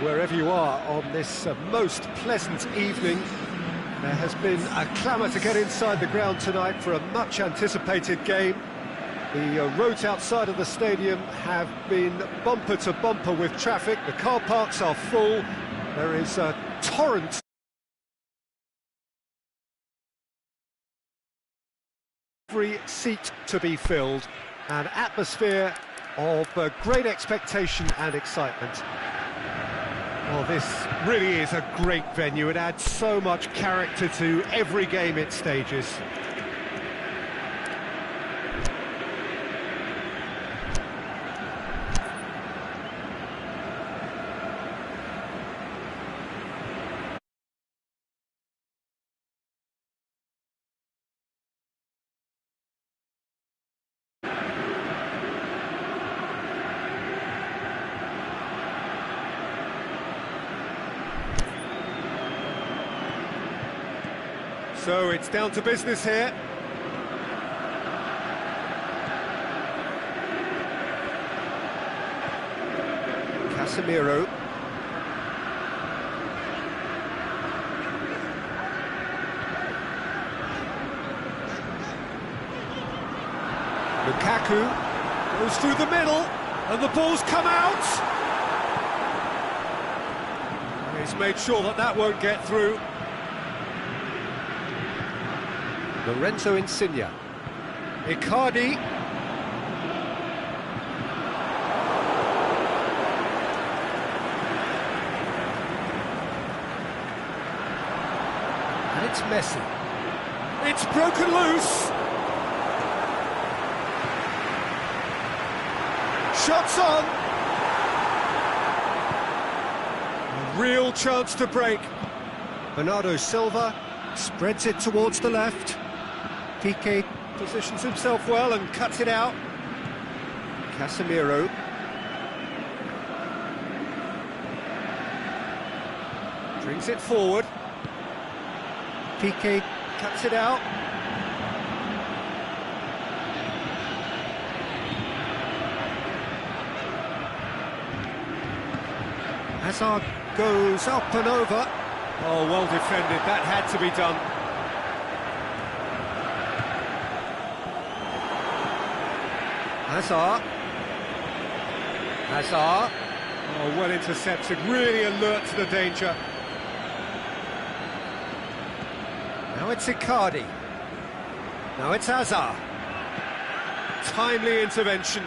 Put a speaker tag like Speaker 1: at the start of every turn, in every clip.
Speaker 1: Wherever you are on this most pleasant evening, there has been a clamour to get inside the ground tonight for a much-anticipated game. The roads outside of the stadium have been bumper to bumper with traffic. The car parks are full. There is a torrent every seat to be filled, an atmosphere of great expectation and excitement. Well, this really is a great venue. It adds so much character to every game it stages. So it's down to business here. Casemiro. Lukaku goes through the middle, and the ball's come out. He's made sure that that won't get through. Lorenzo Insigne. Icardi. And it's Messi. It's broken loose. Shots on. A real chance to break. Bernardo Silva spreads it towards the left. Piqué positions himself well and cuts it out. Casemiro. Brings it forward. Piqué cuts it out. Hazard goes up and over. Oh, well defended. That had to be done. Hazard. Oh, well intercepted, really alert to the danger. Now it's Icardi. Now it's Hazard. Timely intervention.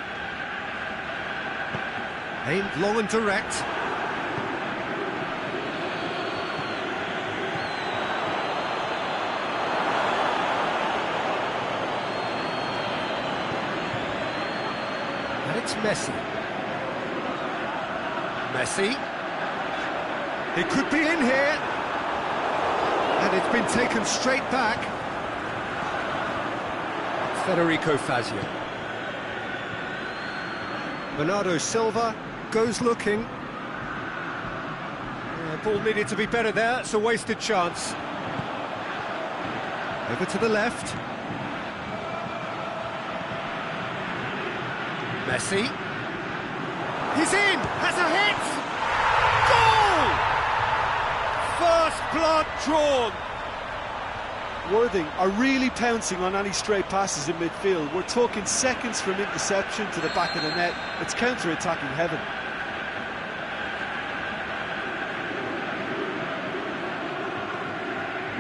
Speaker 1: Aimed long and direct. It's Messi. He could be in here. And it's been taken straight back. Federico Fazio. Bernardo Silva goes looking. Ball needed to be better there. It's a wasted chance. Over to the left. Messi. He's in! Has a hit! Goal! First blood drawn.
Speaker 2: Worthing are really pouncing on any stray passes in midfield. We're talking seconds from interception to the back of the net. It's counter-attacking heaven.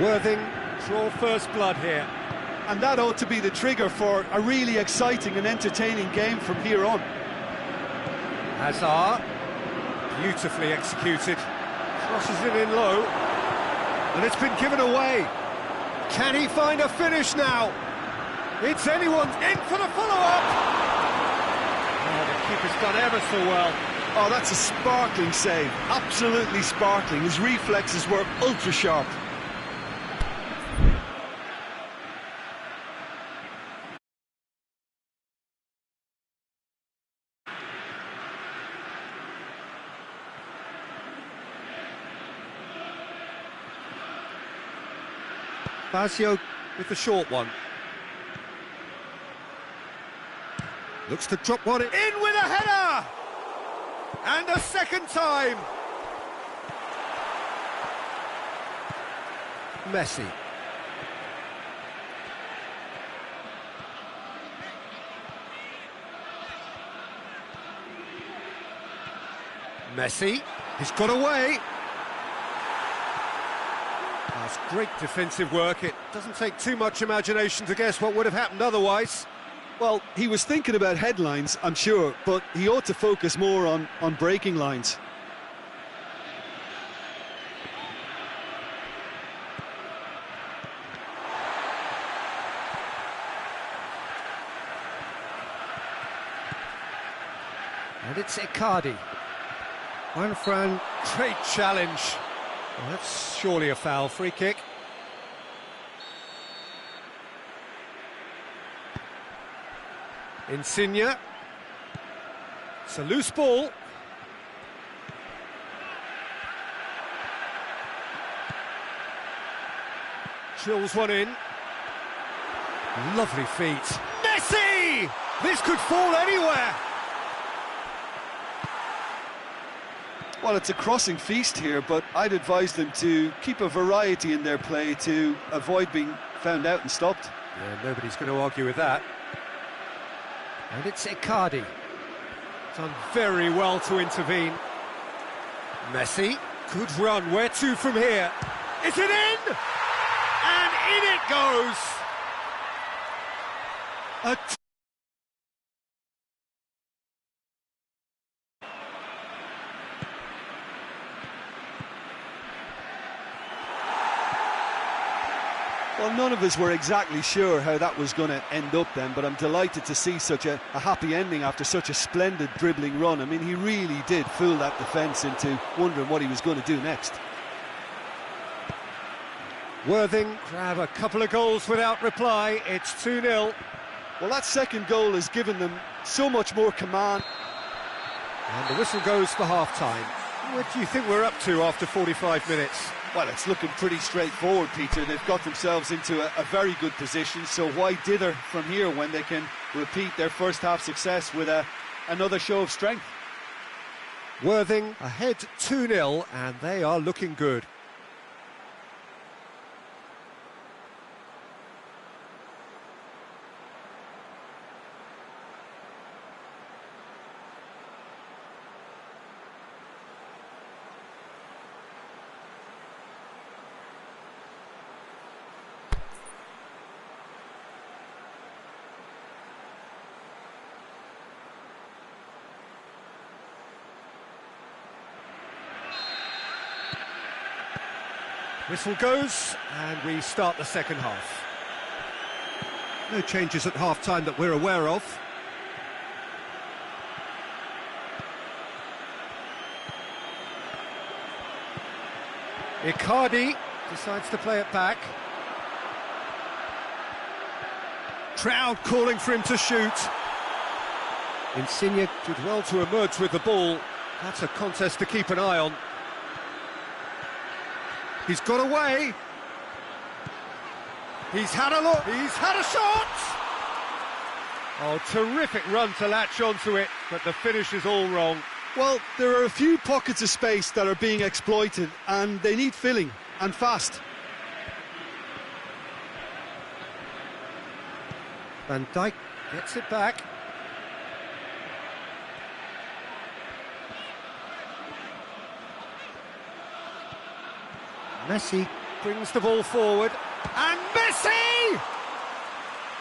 Speaker 1: Worthing draw first blood here.
Speaker 2: And that ought to be the trigger for a really exciting and entertaining game from here on.
Speaker 1: Hazard, beautifully executed. Crosses it in low. And it's been given away. Can he find a finish now? It's anyone's in for the follow-up. Oh, the keeper's done ever so well.
Speaker 2: Oh, that's a sparkling save. Absolutely sparkling. His reflexes were ultra-sharp.
Speaker 1: Fazio with the short one. Looks to drop one in with a header! And a second time! Messi. Messi, he's got away. That's great defensive work. It doesn't take too much imagination to guess what would have happened otherwise.
Speaker 2: Well, he was thinking about headlines, I'm sure, but he ought to focus more on breaking lines.
Speaker 1: And it's Icardi. Juanfran, great challenge. Well, that's surely a foul. Free kick. Insigne. It's a loose ball. Drills one in. Lovely feet. Messi! This could fall anywhere.
Speaker 2: Well, it's a crossing feast here, but I'd advise them to keep a variety in their play to avoid being found out and stopped.
Speaker 1: Yeah, nobody's going to argue with that. And it's Icardi. Done very well to intervene. Messi, good run. Where to from here? Is it in? And in it goes!
Speaker 2: Well, none of us were exactly sure how that was going to end up then, but I'm delighted to see such a happy ending after such a splendid dribbling run. I mean, he really did fool that defence into wondering what he was going to do next.
Speaker 1: Worthing grab a couple of goals without reply. It's 2-0.
Speaker 2: Well, that second goal has given them so much more command.
Speaker 1: And the whistle goes for half-time. What do you think we're up to after 45 minutes?
Speaker 2: Well, it's looking pretty straightforward, Peter. They've got themselves into a very good position, so why dither from here when they can repeat their first-half success with another show of strength?
Speaker 1: Worthing ahead 2-0, and they are looking good. Whistle goes, and we start the second half. No changes at half-time that we're aware of. Icardi decides to play it back. Crowd calling for him to shoot. Insigne did well to emerge with the ball. That's a contest to keep an eye on. He's got away. He's had a look. He's had a shot. Oh, terrific run to latch onto it, but the finish is all wrong.
Speaker 2: Well, there are a few pockets of space that are being exploited, and they need filling, and fast.
Speaker 1: Van Dijk gets it back. Messi brings the ball forward, and Messi!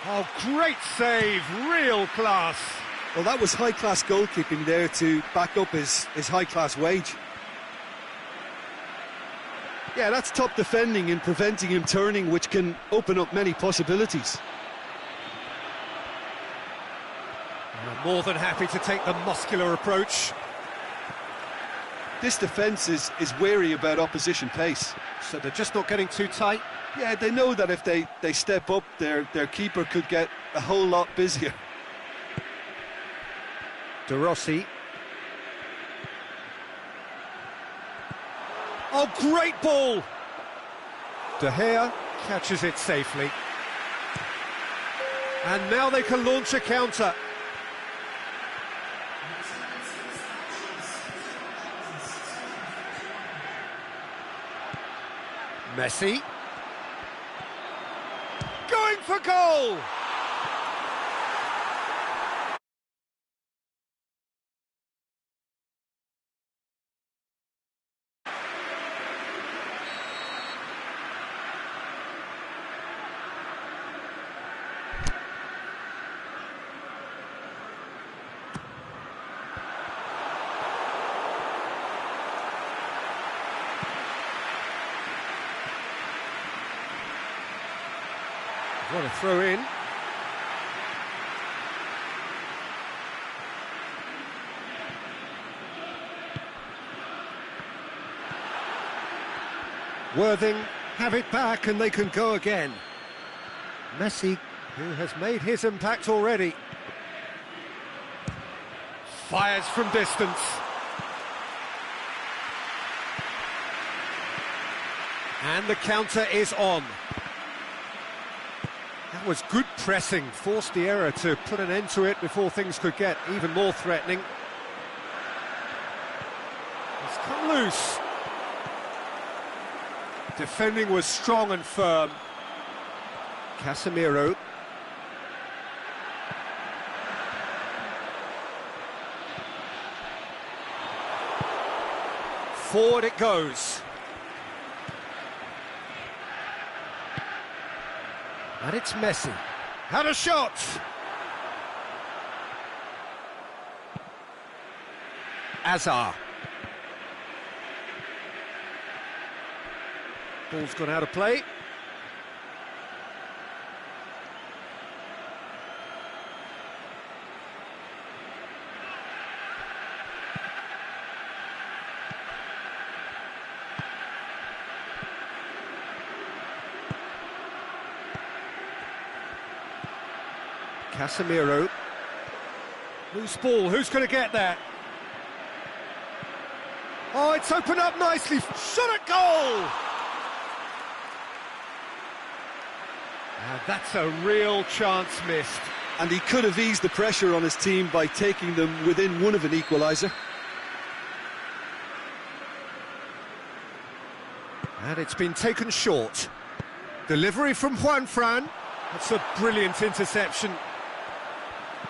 Speaker 1: Oh, great save, real class.
Speaker 2: Well, that was high-class goalkeeping there to back up his high-class wage. Yeah, that's top defending and preventing him turning, which can open up many possibilities.
Speaker 1: I'm more than happy to take the muscular approach.
Speaker 2: This defence is wary about opposition pace.
Speaker 1: So they're just not getting too tight?
Speaker 2: Yeah, they know that if they step up, their keeper could get a whole lot busier.
Speaker 1: De Rossi. Oh, great ball! De Gea catches it safely. And now they can launch a counter. Messi. Going for goal! What a throw in. Worthing have it back and they can go again. Messi, who has made his impact already. Fires from distance. And the counter is on. That was good pressing, forced the error to put an end to it before things could get even more threatening. It's come loose. Defending was strong and firm. Casemiro. Forward it goes. And it's Messi. Had a shot! Azar. Ball's gone out of play. Casemiro. Loose ball, who's going to get that? Oh, it's opened up nicely. Shot at goal! And that's a real chance missed.
Speaker 2: And he could have eased the pressure on his team by taking them within one of an equaliser.
Speaker 1: And it's been taken short. Delivery from Juanfran. That's a brilliant interception.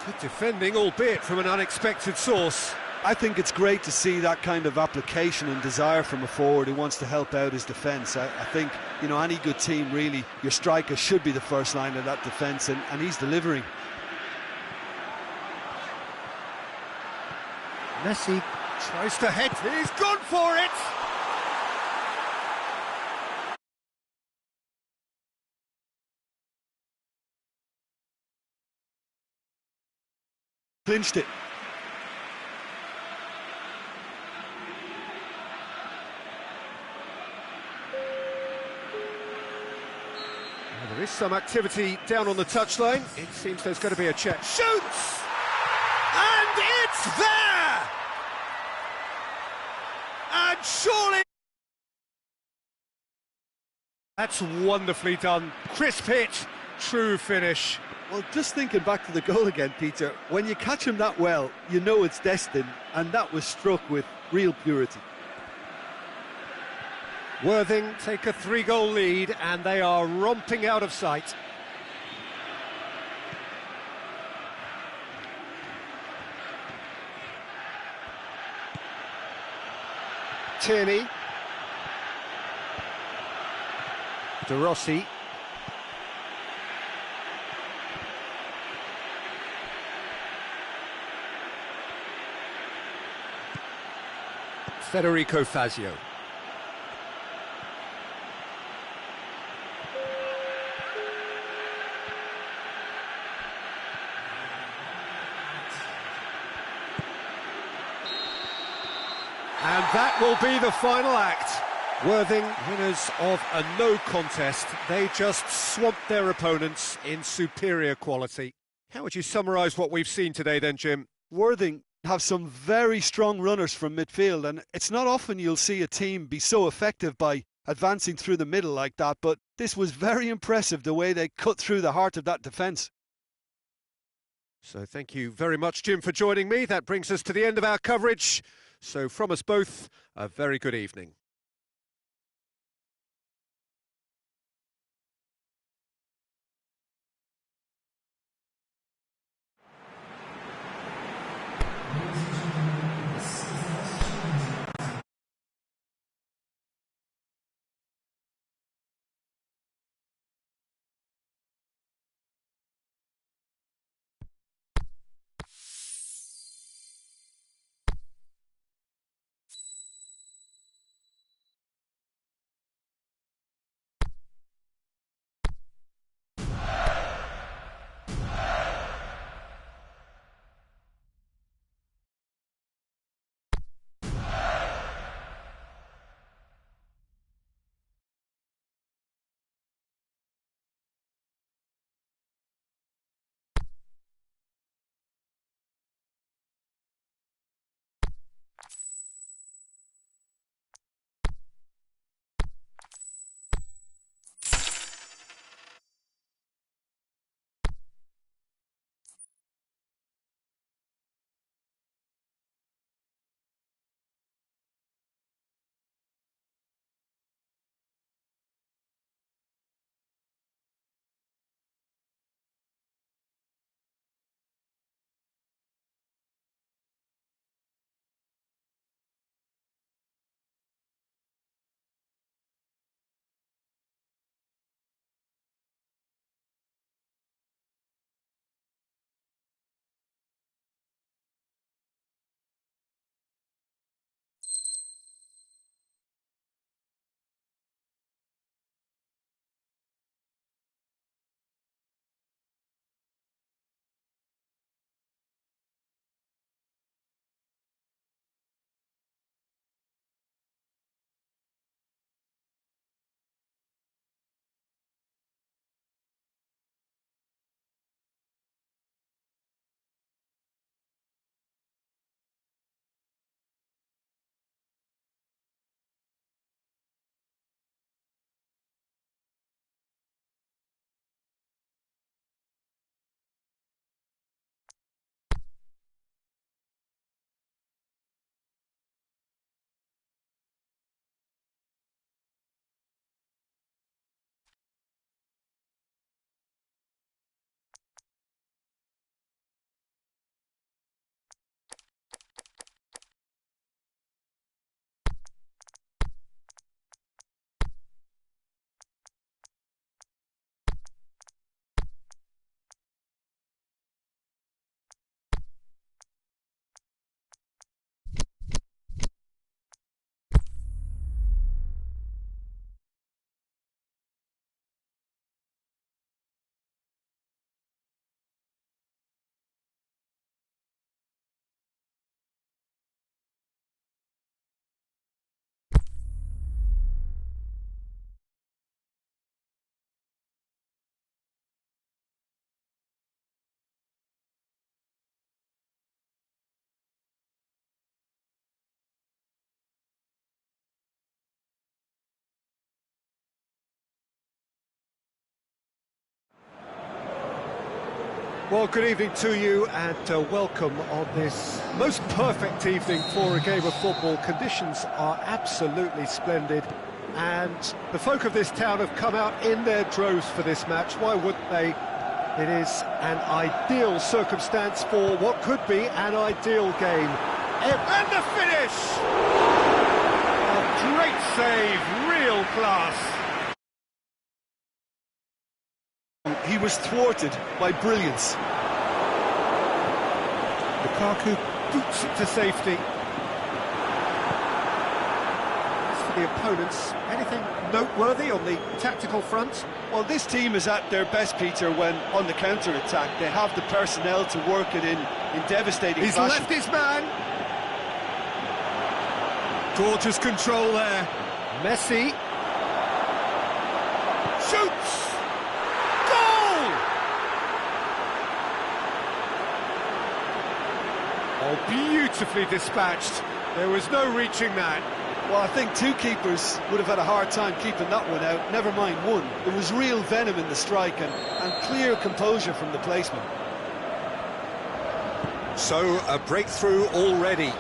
Speaker 1: Good defending, albeit from an unexpected source.
Speaker 2: I think it's great to see that kind of application and desire from a forward who wants to help out his defence. I think, you know, any good team, really, your striker should be the first line of that defence, and he's delivering.
Speaker 1: Messi tries to head. He's gone for it!
Speaker 2: Clinched it.
Speaker 1: Well, there is some activity down on the touchline. It seems there's going to be a check. Shoots! And it's there! And surely... That's wonderfully done. Crisp hit, true finish.
Speaker 2: Well, just thinking back to the goal again, Peter, when you catch him that well, you know it's destined, and that was struck with real purity.
Speaker 1: Worthing take a 3-goal lead, and they are romping out of sight. Tierney. De Rossi. Federico Fazio. And that will be the final act. Worthing, winners of a no contest. They just swamped their opponents in superior quality. How would you summarise what we've seen today then, Jim?
Speaker 2: Worthing have some very strong runners from midfield, and it's not often you'll see a team be so effective by advancing through the middle like that, but this was very impressive, the way they cut through the heart of that defence.
Speaker 1: So thank you very much, Jim, for joining me. That brings us to the end of our coverage. So from us both, a very good evening. Well, good evening to you and welcome on this most perfect evening for a game of football. Conditions are absolutely splendid and the folk of this town have come out in their droves for this match. Why wouldn't they? It is an ideal circumstance for what could be an ideal game. And the finish! A great save, real class.
Speaker 2: He was thwarted by brilliance.
Speaker 1: Lukaku boots it to safety. As for the opponents, anything noteworthy on the tactical front?
Speaker 2: Well, this team is at their best, Peter, when on the counter-attack. They have the personnel to work it in devastating
Speaker 1: He's
Speaker 2: fashion.
Speaker 1: left his man. Gorgeous control there. Messi. Shoots! Oh, beautifully dispatched. There was no reaching that.
Speaker 2: Well, I think two keepers would have had a hard time keeping that one out, never mind one. There was real venom in the strike and clear composure from the placement.
Speaker 1: So, a breakthrough already.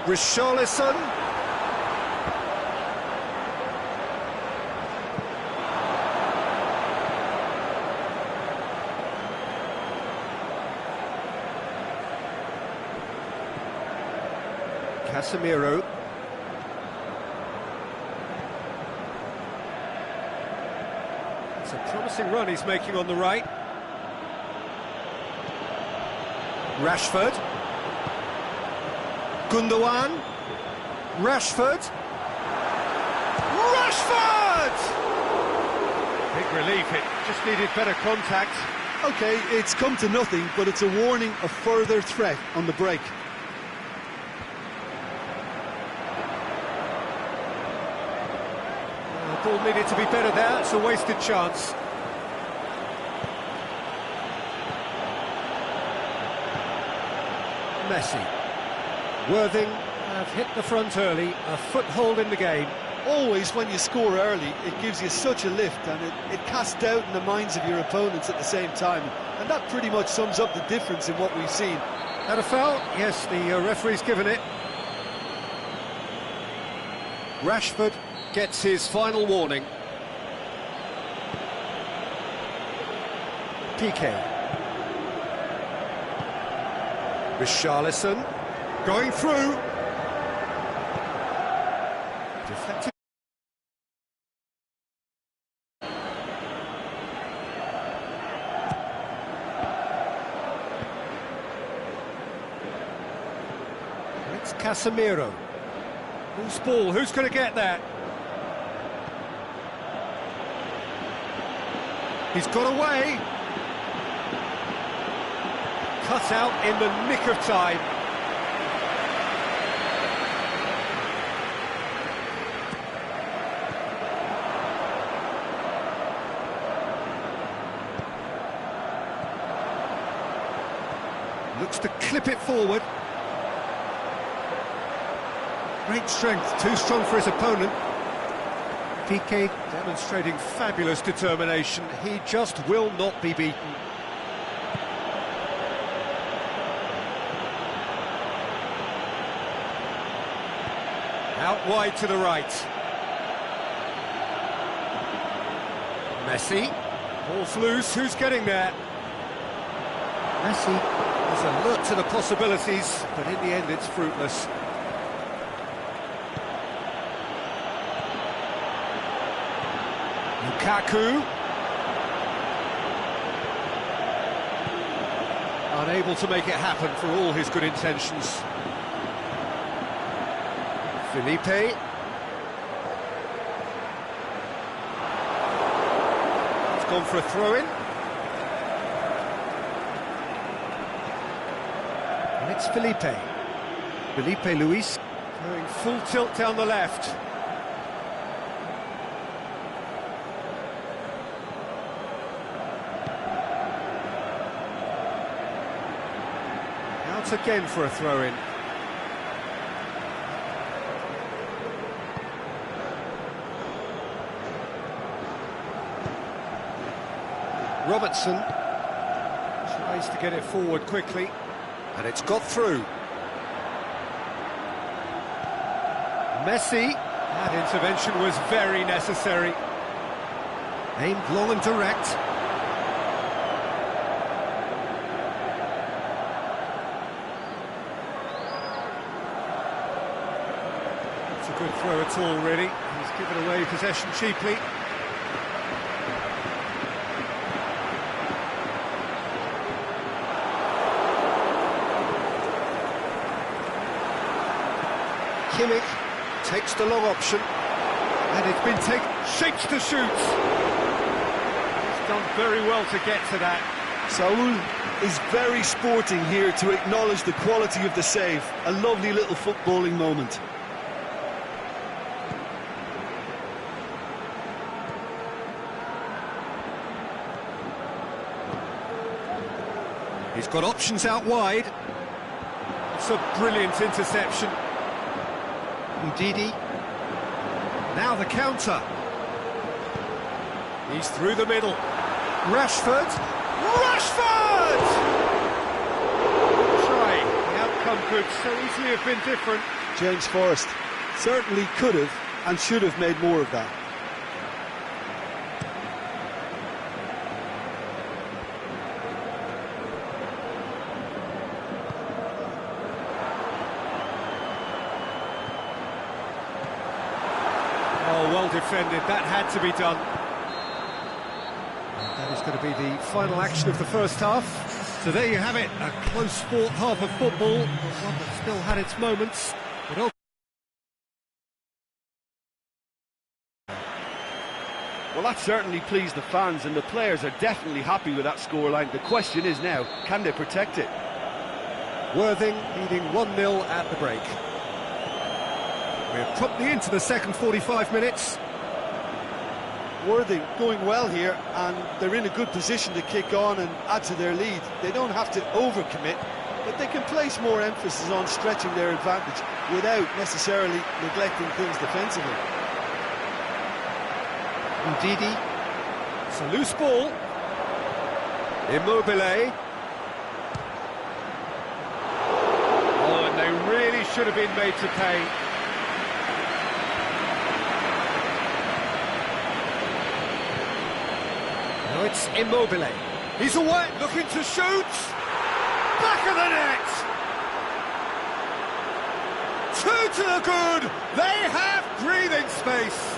Speaker 1: Richarlison. Casemiro. It's a promising run he's making on the right. Rashford. Gundogan. Rashford. Rashford! Big relief, it just needed better contact.
Speaker 2: OK, it's come to nothing, but it's a warning of further threat on the break.
Speaker 1: Ball needed to be better there, it's a wasted chance. Messi. Worthing have hit the front early, a foothold in the game.
Speaker 2: Always when you score early, it gives you such a lift and it casts doubt in the minds of your opponents at the same time. And that pretty much sums up the difference in what we've seen.
Speaker 1: Had a foul? Yes, the referee's given it. Rashford gets his final warning. Piqué. Richarlison going through. Deflected. It's Casemiro. Who's ball? Who's going to get that? He's got away. Cut out in the nick of time. Looks to clip it forward. Great strength, too strong for his opponent. Piqué demonstrating fabulous determination. He just will not be beaten. Out wide to the right. Messi. Ball's loose, who's getting there? Messi is alert to the possibilities, but in the end it's fruitless. Lukaku. Unable to make it happen for all his good intentions. Felipe. It's gone for a throw-in. And it's Felipe. Felipe Luis going full tilt down the left. Out again for a throw-in. Robertson. Tries to get it forward quickly, and it's got through. Messi, that intervention was very necessary. Aimed long and direct. It's a good throw at all, really. He's given away possession cheaply. Kimmich takes the long option, and it's been taken, shapes to shoot. He's done very well to get to that.
Speaker 2: Saul is very sporting here to acknowledge the quality of the save. A lovely little footballing moment.
Speaker 1: He's got options out wide. It's a brilliant interception. Udidi. Now the counter. He's through the middle. Rashford. Rashford! Try. The outcome could so easily have been different.
Speaker 2: James Forrest certainly could have and should have made more of that.
Speaker 1: Oh, well defended. That had to be done. And that is going to be the final action of the first half. So there you have it, a close-fought half of football, one that still had its moments. But
Speaker 2: Well, that certainly pleased the fans, and the players are definitely happy with that scoreline. The question is now, can they protect it?
Speaker 1: Worthing leading 1-0 at the break. We're promptly into the second 45 minutes.
Speaker 2: Worthing going well here, and they're in a good position to kick on and add to their lead. They don't have to overcommit, but they can place more emphasis on stretching their advantage without necessarily neglecting things defensively.
Speaker 1: Udidi. It's a loose ball. Immobile. Oh, and they really should have been made to pay. Now it's Immobile. He's away, looking to shoot. Back of the net. Two to the good. They have breathing space.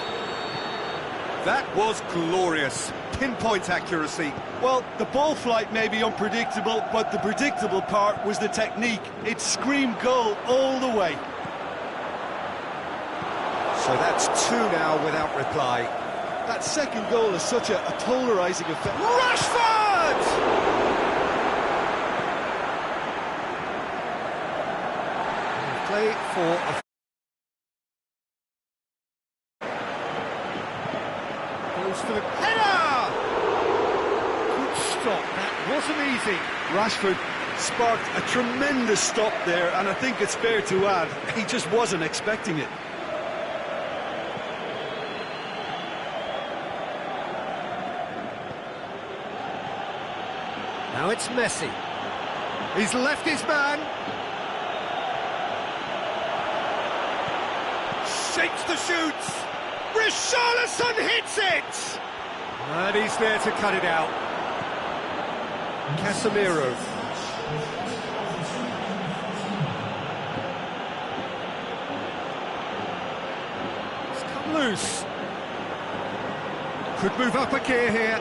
Speaker 1: That was glorious. Pinpoint accuracy.
Speaker 2: Well, the ball flight may be unpredictable, but the predictable part was the technique. It screamed goal all the way.
Speaker 1: So that's two now without reply.
Speaker 2: That second goal is such a polarising effect.
Speaker 1: Rashford! Play for a... Goes to the header! Good stop, that wasn't easy.
Speaker 2: Rashford sparked a tremendous stop there, and I think it's fair to add, he just wasn't expecting it.
Speaker 1: Now it's Messi. He's left his man. Shakes the shoots. Richarlison hits it! And he's there to cut it out. Casemiro. It's come loose. Could move up a gear here.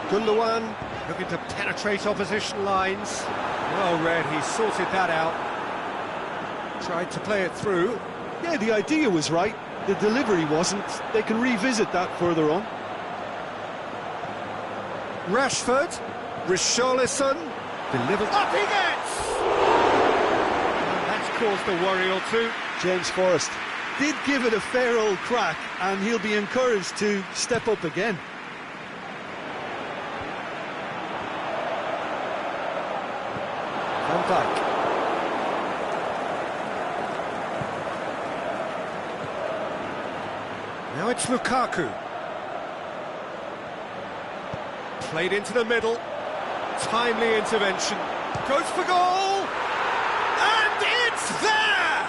Speaker 1: Gundogan looking to penetrate opposition lines. Well read, he sorted that out. Tried to play it through.
Speaker 2: Yeah, the idea was right, the delivery wasn't. They can revisit that further on.
Speaker 1: Rashford, Richarlison, delivered. Up he gets! And that's caused a worry or two.
Speaker 2: James Forrest did give it a fair old crack, and he'll be encouraged to step up again.
Speaker 1: Van Dijk. Now it's Lukaku. Played into the middle. Timely intervention. Goes for goal! And it's there!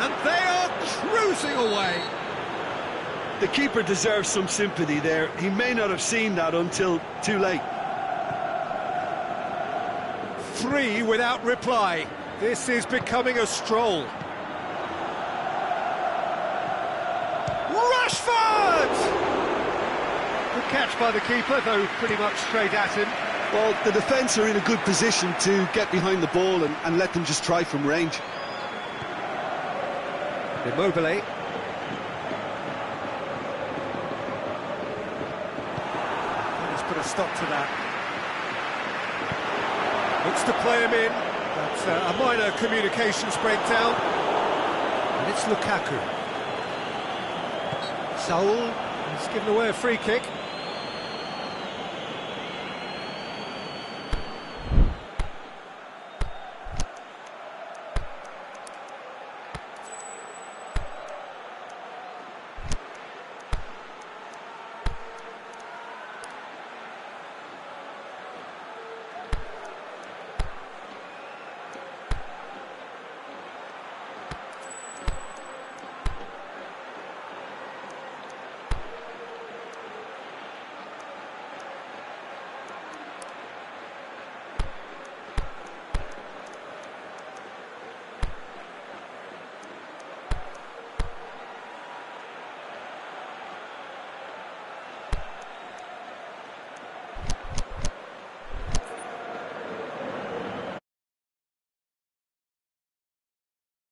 Speaker 1: And they are cruising away.
Speaker 2: The keeper deserves some sympathy there. He may not have seen that until too late.
Speaker 1: 3 without reply. This is becoming a stroll. Rashford! Good catch by the keeper, though pretty much straight at him.
Speaker 2: Well, the defence are in a good position to get behind the ball and let them just try from range.
Speaker 1: Immobile. Let's put a stop to that. Looks to play him in, but a minor communications breakdown. And it's Lukaku. Saul has given away a free kick.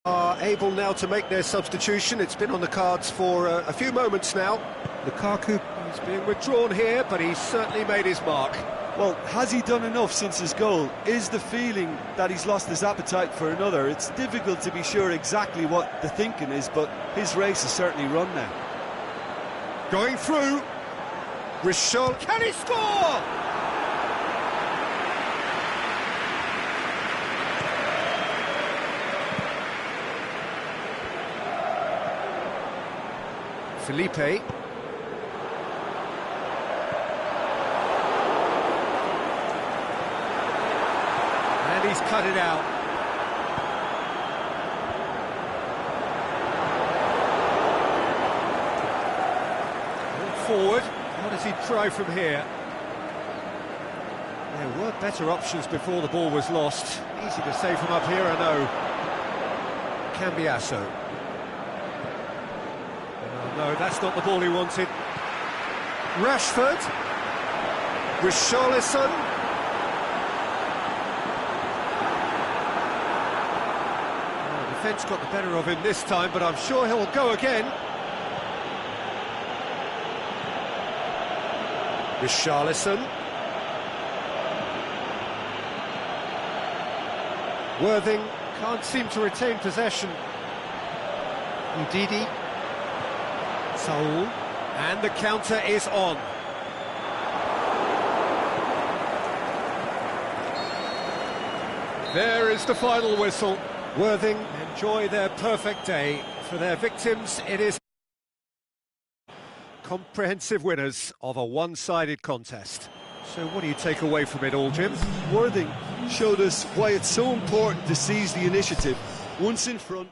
Speaker 1: Are able now to make their substitution. It's been on the cards for a few moments now. Lukaku is being withdrawn here, but he's certainly made his mark.
Speaker 2: Well, has he done enough since his goal? Is the feeling that he's lost his appetite for another? It's difficult to be sure exactly what the thinking is, but his race is certainly run now.
Speaker 1: Going through. Richol, can he score? Felipe. And he's cut it out. Forward. What does he try from here? There were better options before the ball was lost. Easy to save from up here, I know. Cambiasso. No, that's not the ball he wanted. Rashford. Richarlison. Oh, the defence got the better of him this time, but I'm sure he'll go again. Richarlison. Worthing can't seem to retain possession. Ndidi. Saul, and the counter is on. There is the final whistle. Worthing enjoy their perfect day. For their victims, it is comprehensive winners of a one-sided contest. So what do you take away from it all, Jim?
Speaker 2: Worthing showed us why it's so important to seize the initiative. Once in front,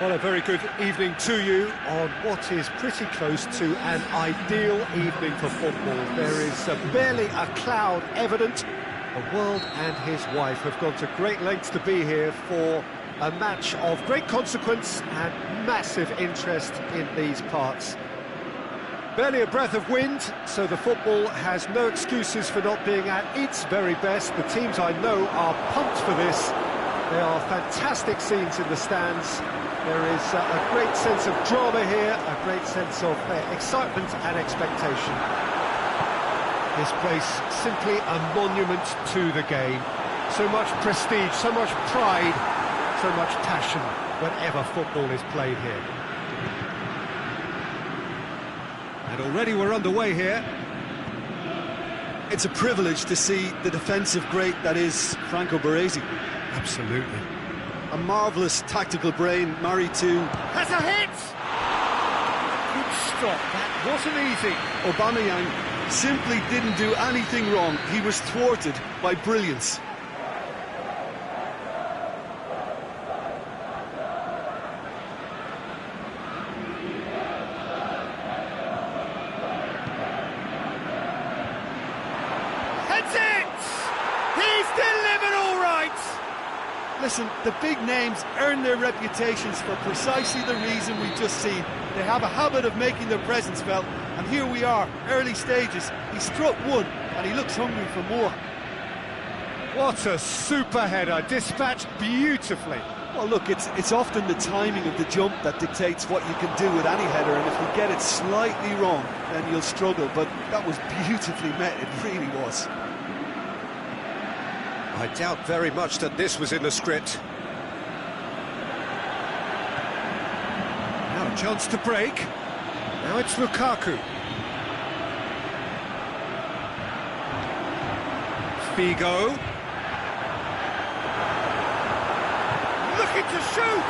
Speaker 1: Well, a very good evening to you on what is pretty close to an ideal evening for football. There is barely a cloud evident. The world and his wife have gone to great lengths to be here for a match of great consequence and massive interest in these parts. Barely a breath of wind, so the football has no excuses for not being at its very best. The teams I know are pumped for this. There are fantastic scenes in the stands. There is a great sense of drama here, a great sense of excitement and expectation. This place simply a monument to the game. So much prestige, so much pride, so much passion whenever football is played here. And already we're underway here.
Speaker 2: It's a privilege to see the defensive great that is Franco Baresi.
Speaker 1: Absolutely.
Speaker 2: A marvellous tactical brain married to...
Speaker 1: Has a hit! Good stop, that wasn't easy.
Speaker 2: Aubameyang simply didn't do anything wrong. He was thwarted by brilliance.
Speaker 1: Heads it! He's delivered all right!
Speaker 2: Listen, the big names earn their reputations for precisely the reason we've just seen. They have a habit of making their presence felt, and here we are, early stages. He struck one, and he looks hungry for more.
Speaker 1: What a super header, dispatched beautifully.
Speaker 2: Well, look, it's often the timing of the jump that dictates what you can do with any header, and if you get it slightly wrong, then you'll struggle, but that was beautifully met, it really was.
Speaker 1: I doubt very much that this was in the script. Now a chance to break. Now it's Lukaku. Figo. Looking to shoot!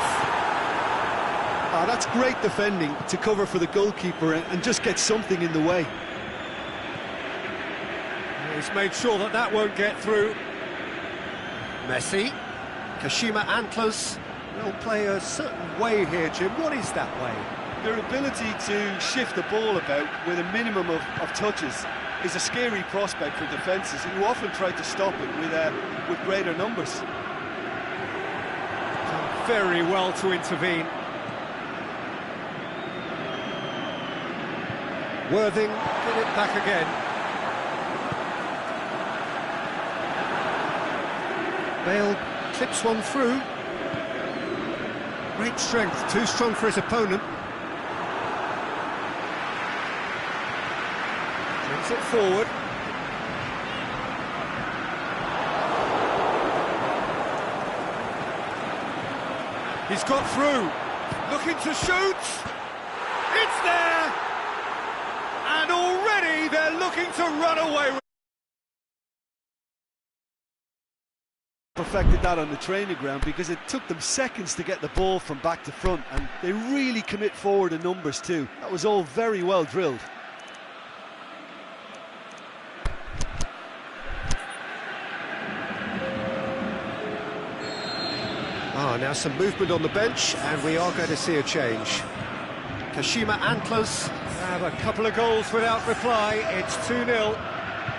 Speaker 2: Ah, that's great defending to cover for the goalkeeper and just get something in the way.
Speaker 1: He's made sure that that won't get through. Messi, Kashima Antlers will play a certain way here, Jim. What is that way?
Speaker 2: Their ability to shift the ball about with a minimum of touches is a scary prospect for defences who often try to stop it with greater numbers.
Speaker 1: Done very well to intervene. Worthing get it back again. Bale clips one through. Great strength, too strong for his opponent. Brings it forward. He's got through. Looking to shoot. It's there. And already they're looking to run away with.
Speaker 2: Perfected that on the training ground because it took them seconds to get the ball from back to front, and they really commit forward in numbers too. That was all very well drilled.
Speaker 1: Now some movement on the bench, and we are going to see a change. Kashima Antlers have a couple of goals without reply. It's 2-0.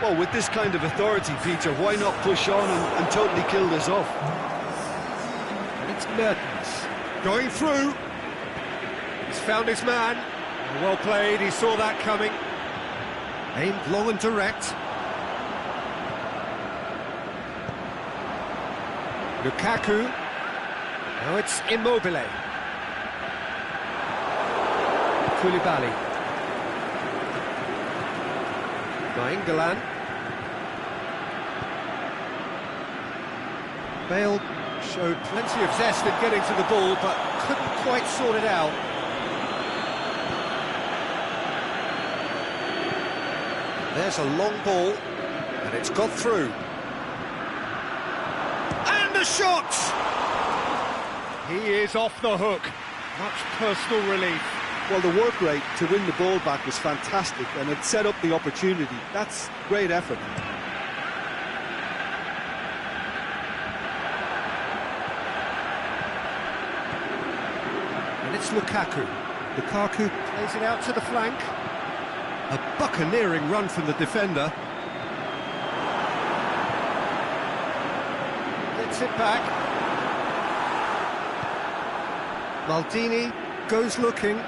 Speaker 2: Well, with this kind of authority, Peter, why not push on and totally kill this off?
Speaker 1: And it's Mertens going through. He's found his man. Well played, he saw that coming. Aimed long and direct. Lukaku. Now it's Immobile. Koulibaly. Nainggolan. Bale showed plenty of zest in getting to the ball, but couldn't quite sort it out. There's a long ball, and it's got through. And the shot! He is off the hook. Much personal relief.
Speaker 2: Well, the work rate to win the ball back was fantastic, and it set up the opportunity. That's great effort.
Speaker 1: Lukaku. Lukaku plays it out to the flank. A buccaneering run from the defender. Gets it back. Maldini goes looking.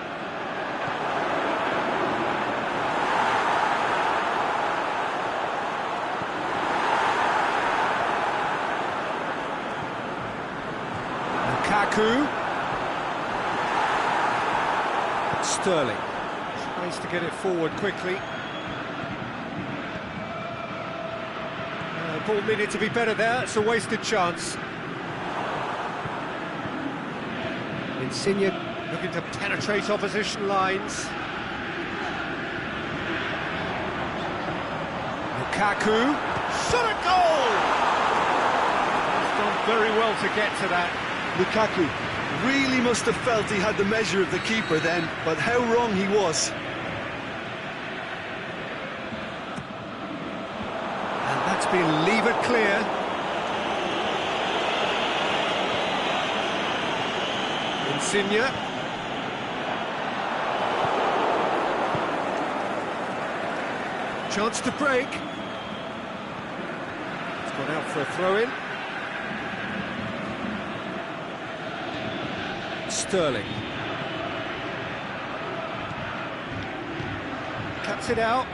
Speaker 1: Lukaku. Sterling tries to get it forward quickly. Ball needed to be better there. It's a wasted chance. Insigne looking to penetrate opposition lines. Lukaku, shot a goal! He's done very well to get to that.
Speaker 2: Lukaku really must have felt he had the measure of the keeper then, but how wrong he was.
Speaker 1: And that's been levered clear. Insigne. Chance to break. It's gone out for a throw-in. Sterling. Cuts it out.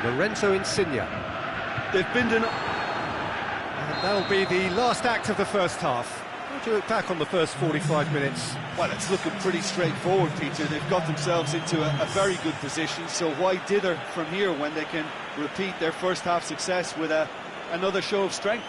Speaker 1: Lorenzo Insigne.
Speaker 2: They've been
Speaker 1: And that'll be the last act of the first half. How do you look back on the first 45 minutes?
Speaker 2: Well, it's looking pretty straightforward, Peter. They've got themselves into a very good position, so why dither from here when they can repeat their first half success with another show of strength?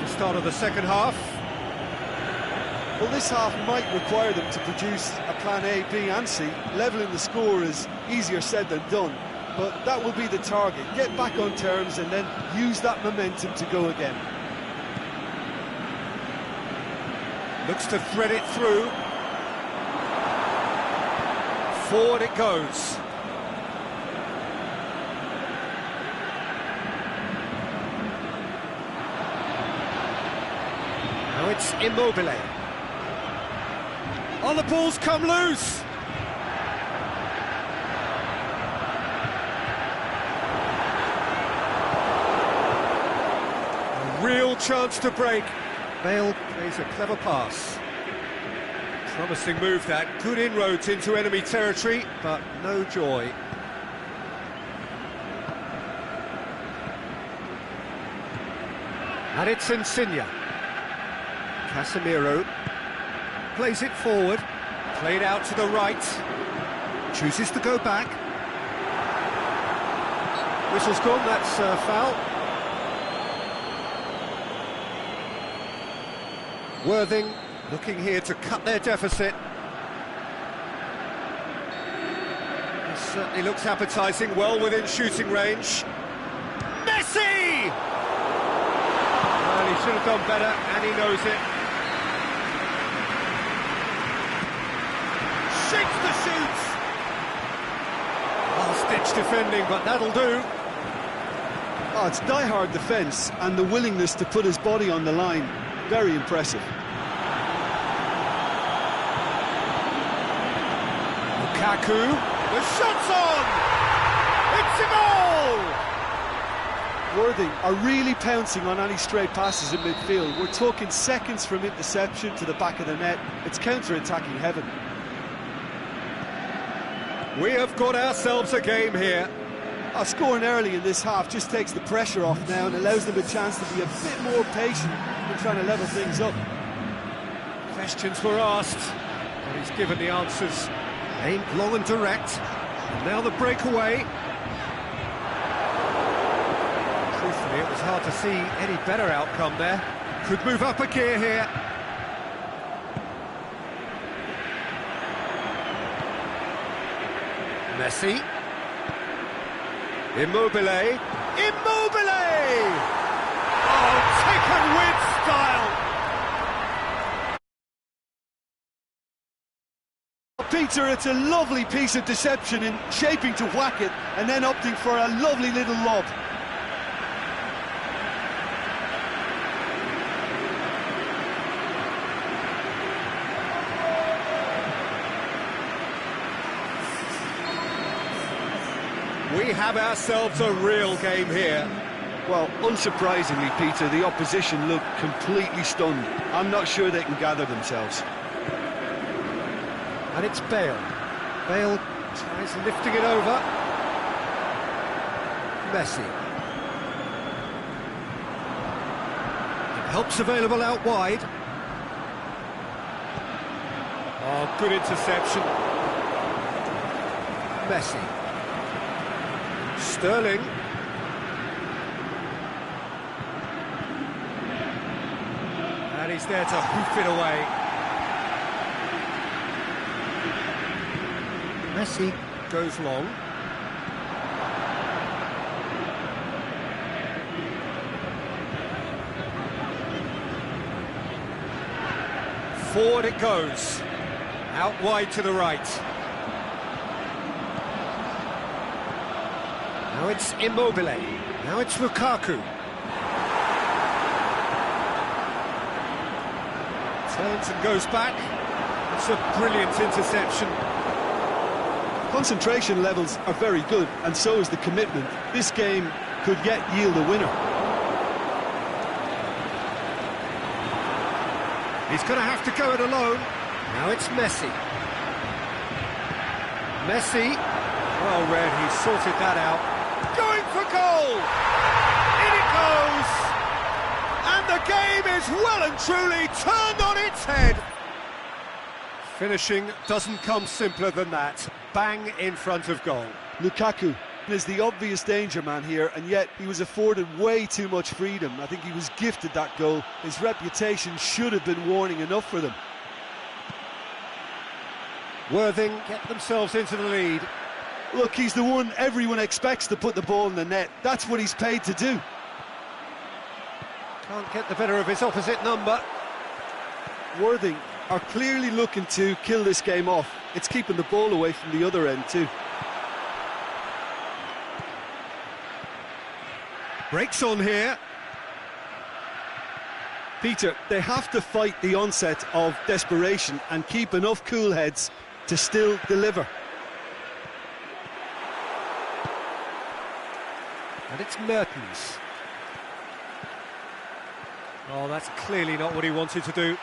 Speaker 1: Start of the second half.
Speaker 2: Well, this half might require them to produce a plan A, B and C. Levelling the score is easier said than done, but that will be the target. Get back on terms and then use that momentum to go again.
Speaker 1: Looks to thread it through. Forward it goes. Now it's Immobile. Oh, the ball's come loose. A real chance to break. Bale plays a clever pass. Promising move that. Good inroads into enemy territory, but no joy. And it's Insigne. Casemiro plays it forward, played out to the right, chooses to go back. Whistle's gone, that's a foul. Worthing looking here to cut their deficit. This certainly looks appetising, well within shooting range. Messi! Well, he should have done better, and he knows it. Shakes the shoots! Last-ditch defending, but that'll do.
Speaker 2: Oh, it's die-hard defence and the willingness to put his body on the line. Very impressive.
Speaker 1: Lukaku, the shot's on! It's a goal!
Speaker 2: Worthing are really pouncing on any stray passes in midfield. We're talking seconds from interception to the back of the net. It's counter-attacking heaven.
Speaker 1: We have got ourselves a game here.
Speaker 2: Scoring early in this half just takes the pressure off now and allows them a chance to be a bit more patient in trying to level things up.
Speaker 1: Questions were asked, but he's given the answers. Aimed long and direct. And now the breakaway. Truthfully, it was hard to see any better outcome there. Could move up a gear here. Messi. Immobile. Immobile! Oh, taken with style!
Speaker 2: Peter, it's a lovely piece of deception in shaping to whack it and then opting for a lovely little lob.
Speaker 1: We have ourselves a real game here.
Speaker 2: Well, unsurprisingly, Peter, the opposition look completely stunned. I'm not sure they can gather themselves.
Speaker 1: And it's Bale. Bale tries lifting it over. Messi. And help's available out wide. Oh, good interception. Messi. Sterling. And he's there to hoof it away. Messi goes long. Forward it goes. Out wide to the right. Now it's Immobile. Now it's Lukaku. Turns and goes back. It's a brilliant interception.
Speaker 2: Concentration levels are very good, and so is the commitment. This game could yet yield a winner.
Speaker 1: He's going to have to go it alone. Now it's Messi. Messi. Well read, he sorted that out. Going for goal! In it goes! And the game is well and truly turned on its head. Finishing doesn't come simpler than that. Bang in front of goal.
Speaker 2: Lukaku is the obvious danger man here, and yet he was afforded way too much freedom. I think he was gifted that goal. His reputation should have been warning enough for them.
Speaker 1: Worthing get themselves into the lead.
Speaker 2: Look, he's the one everyone expects to put the ball in the net. That's what he's paid to do.
Speaker 1: Can't get the better of his opposite number.
Speaker 2: Worthing are clearly looking to kill this game off. It's keeping the ball away from the other end too.
Speaker 1: Breaks on here.
Speaker 2: Peter, they have to fight the onset of desperation and keep enough cool heads to still deliver.
Speaker 1: And it's Mertens. Oh, that's clearly not what he wanted to do.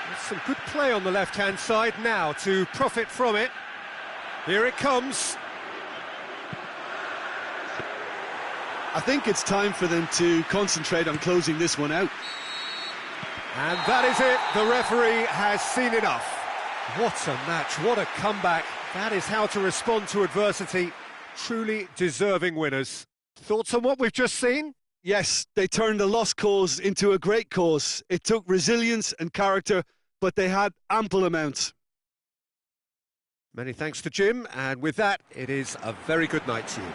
Speaker 1: There's some good play on the left-hand side now to profit from it. Here it comes.
Speaker 2: I think it's time for them to concentrate on closing this one out.
Speaker 1: And that is it. The referee has seen enough. What a match, what a comeback. That is how to respond to adversity. Truly deserving winners. Thoughts on what we've just seen?
Speaker 2: Yes, they turned a lost cause into a great cause. It took resilience and character, but they had ample amounts.
Speaker 1: Many thanks to Jim, and with that, it is a very good night to you.